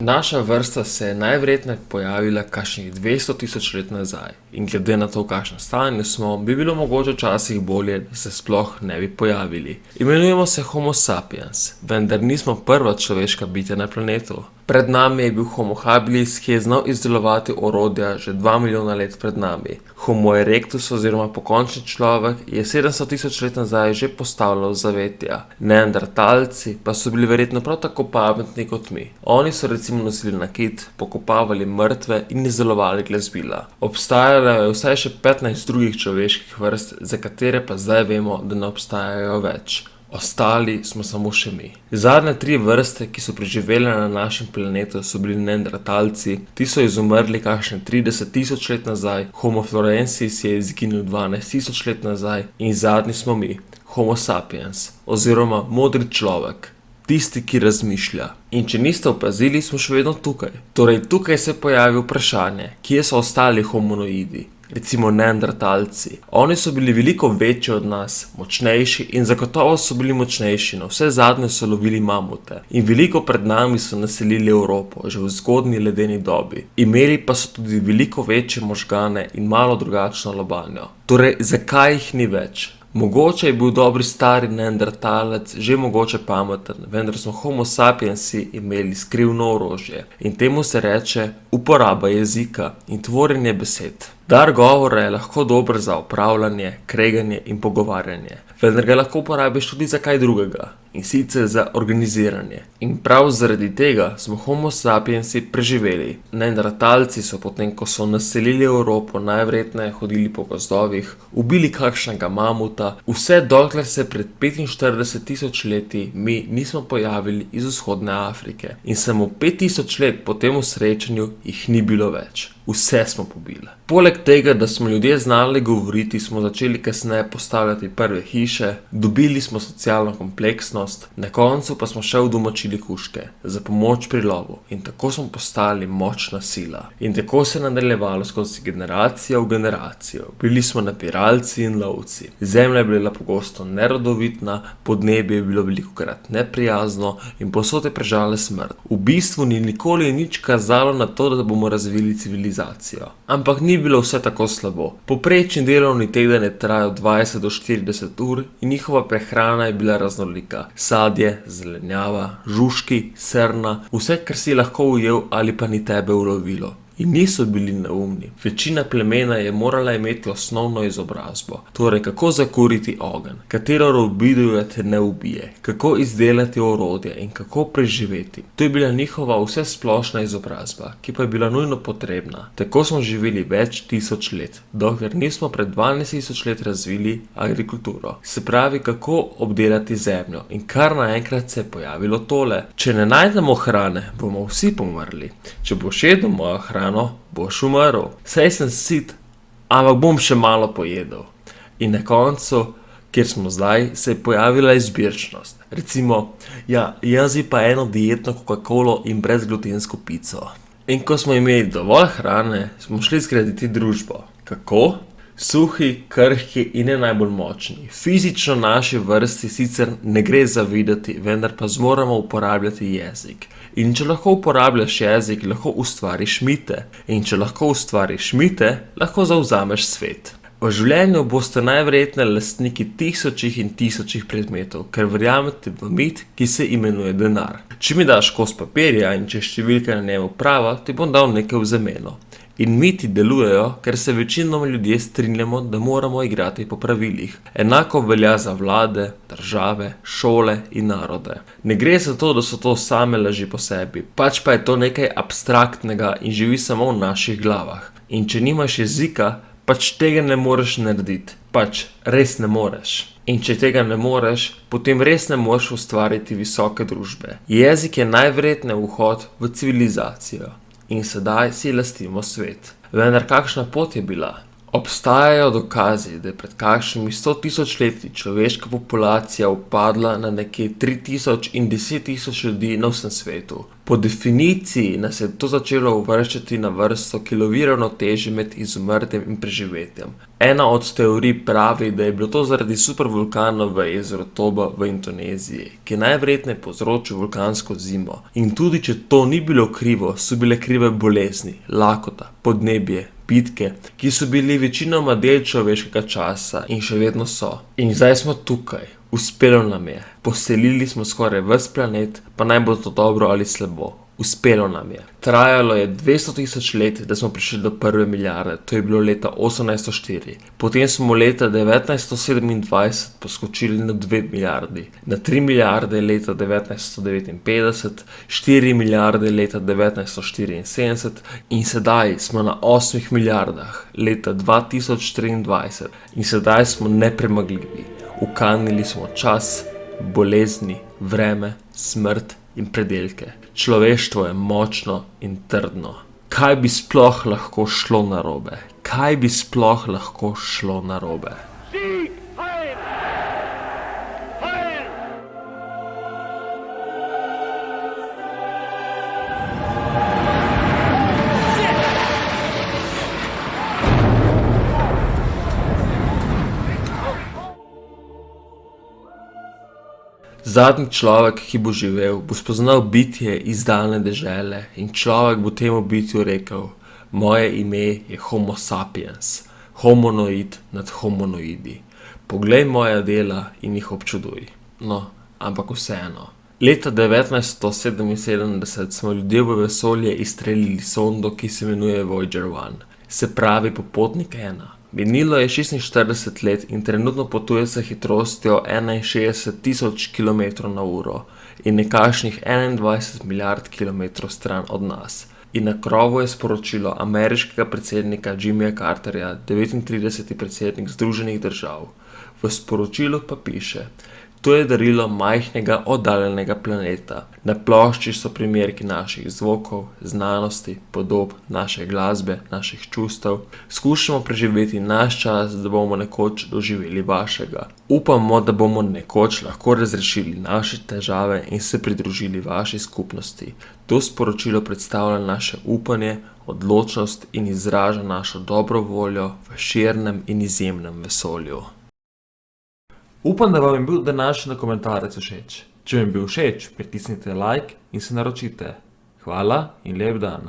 Naša vrsta se je najverjetneje pojavila kakšnih 200 tisoč let nazaj in glede na to, v kakšnem stanju smo, bi bilo mogoče včasih bolje, da se sploh ne bi pojavili. Imenujemo se Homo sapiens, vendar nismo prva človeška bitja na planetu. Pred nami je bil Homo habilis, ki je znal izdelovati orodja že 2 milijona let pred nami. Homo erectus oziroma pokončni človek je 700 tisoč let nazaj že postavljal zavetja. Neandertalci pa so bili verjetno prav tako pametni kot mi. Oni so recimo nosili nakit, pokopavali mrtve in izdelovali glasbila. Obstajalo je vsaj še 15 drugih človeških vrst, za katere pa zdaj vemo, da ne obstajajo več. Ostali smo samo še mi. Zadnje 3 vrste, ki so preživele na našem planetu, so bili neandertalci. Ti so izumrli kakšne 30 tisoč let nazaj, Homo florensis je izginil 12 tisoč let nazaj in zadnji smo mi, Homo sapiens, oziroma modri človek. Tisti, ki razmišlja. In če niste opazili, smo še vedno tukaj. Torej, tukaj se pojavi vprašanje, kje so ostali homonoidi, recimo neandertalci. Oni so bili veliko večji od nas, močnejši in zagotovo so bili močnejši, no vse zadnje so lovili mamute. In veliko pred nami so naselili Evropo, že v zgodnji ledeni dobi. Imeli pa so tudi veliko večje možgane in malo drugačno lobanjo. Torej, zakaj jih ni več? Mogoče je bil dobri stari neandertalec že mogoče pameten, vendar smo Homo sapiensi imeli skrivno orožje in temu se reče uporaba jezika in tvorjenje besed. Dar govora je lahko dober za upravljanje, kreganje in pogovarjanje, vendar ga lahko uporabiš tudi za kaj drugega, in sicer za organiziranje. In prav zaradi tega smo Homo sapiensi preživeli. Neandertalci so potem, ko so naselili Evropo, najverjetneje hodili po gozdovih, ubili kakšnega mamuta, vse dokler se pred 45 tisoč leti mi nismo pojavili iz vzhodne Afrike. In samo 5000 let po tem srečanju jih ni bilo več. Vse smo pobili. Poleg tega, da smo ljudje znali govoriti, smo začeli kasneje postavljati prve hiše, dobili smo socialno kompleksnost, na koncu pa smo še udomačili kužke za pomoč pri lovu in tako smo postali močna sila. In tako se je nadaljevalo skozi generacijo v generacijo. Bili smo napiralci in lovci. Zemlja je bila pogosto nerodovitna, podnebje je bilo velikokrat neprijazno in povsod je prežala smrt. V bistvu ni nikoli nič kazalo na to, da bomo razvili civilizacijo. Ampak ni bilo vse tako slabo. Povprečni delovni teden je trajal 20 do 40 ur in njihova prehrana je bila raznolika. Sadje, zelenjava, žužki, srna, vse, kar si lahko ujel ali pa ni tebe ulovilo. In niso bili neumni. Večina plemena je morala imeti osnovno izobrazbo. Torej, kako zakuriti ogenj, katero robiduje te ne ubije, kako izdelati orodje in kako preživeti. To je bila njihova vsesplošna izobrazba, ki pa je bila nujno potrebna. Tako smo živeli več tisoč let, dokler nismo pred 12 tisoč let razvili agrikulturo. Se pravi, kako obdelati zemljo. In kar naenkrat se je pojavilo tole. Če ne najdemo hrane, bomo vsi pomrli. Če boš jedel mojo hrano, boš umrl. Saj sem sit, ampak bom še malo pojedel. In na koncu, kjer smo zdaj, se je pojavila izbirčnost. Recimo, jaz bi pa eno dietno Coca-Colo in brezglutensko pico. In ko smo imeli dovolj hrane, smo šli zgraditi družbo. Kako? Suhi, krhki in ne najbolj močni. Fizično naši vrsti sicer ne gre zavidati, vendar pa zmoremo uporabljati jezik. In če lahko uporabljaš jezik, lahko ustvariš mite. In če lahko ustvariš mite, lahko zavzameš svet. V življenju boste najverjetneje lastniki tisočih in tisočih predmetov, ker verjamete v mit, ki se imenuje denar. Če mi daš kos papirja in če številka na njemu prava, ti bom dal nekaj v zameno. In miti delujejo, ker se večinoma ljudje strinjamo, da moramo igrati po pravilih. Enako velja za vlade, države, šole in narode. Ne gre za to, da so to same laži po sebi, pač pa je to nekaj abstraktnega in živi samo v naših glavah. In če nimaš jezika, pač tega ne moreš narediti. Pač res ne moreš. In če tega ne moreš, potem res ne moreš ustvariti visoke družbe. Jezik je najverjetneje vhod v civilizacijo. In sedaj si lastimo svet. Vendar kakšna pot je bila? Obstajajo dokazi, da je pred kakšnimi 100 tisoč leti človeška populacija upadla na nekje 3000 in 10 000 ljudi na vsem svetu. Po definiciji nas je to začelo uvrščati na vrsto, ki lovi ravnotežje med izumrtjem in preživetjem. Ena od teorij pravi, da je bilo to zaradi supervulkana v jezeru Toba v Indoneziji, ki je najverjetneje povzročil vulkansko zimo. In tudi če to ni bilo krivo, so bile krive bolezni, lakota, podnebje, bitke, ki so bili večinoma del človeškega časa in še vedno so. In zdaj smo tukaj. Uspelo nam je. Poselili smo skoraj ves planet, pa naj bo to dobro ali slabo. Uspelo nam je. Trajalo je 200 000 let, da smo prišli do prve milijarde, to je bilo leta 1804. Potem smo leta 1927 poskočili na 2 milijardi, na 3 milijarde leta 1959, 4 milijarde leta 1974 in sedaj smo na 8 milijardah leta 2023 in sedaj smo nepremagljivi. Ukanili smo čas, bolezni, vreme, smrt in predelke. Človeštvo je močno in trdno. Kaj bi sploh lahko šlo narobe? Kaj bi sploh lahko šlo narobe? Zadnji človek, ki bo živel, bo spoznal bitje iz daljne dežele in človek bo temu bitju rekel: moje ime je Homo sapiens, homonoid nad homonoidi. Poglej moja dela in jih občuduj. No, ampak vseeno. Leta 1977 smo ljudje v vesolje izstrelili sondo, ki se imenuje Voyager 1, se pravi popotnik 1. Minilo je 46 let in trenutno potuje s hitrostjo 61 000 km/h in nekakšnih 21 milijard kilometrov stran od nas. In na krovu je sporočilo ameriškega predsednika Jimmyja Carterja, 39. predsednik Združenih držav. V sporočilu pa piše: to je darilo majhnega oddaljenega planeta. Na plošči so primerki naših zvokov, znanosti, podob, naše glasbe, naših čustev. Skušamo preživeti naš čas, da bomo nekoč doživeli vašega. Upamo, da bomo nekoč lahko razrešili naše težave in se pridružili vaši skupnosti. To sporočilo predstavlja naše upanje, odločnost in izraža našo dobro voljo v širnem in izjemnem vesolju. Upam, da vam je bil današnji dokumentarec všeč. Če vam je bil všeč, pritisnite like in se naročite. Hvala in lep dan.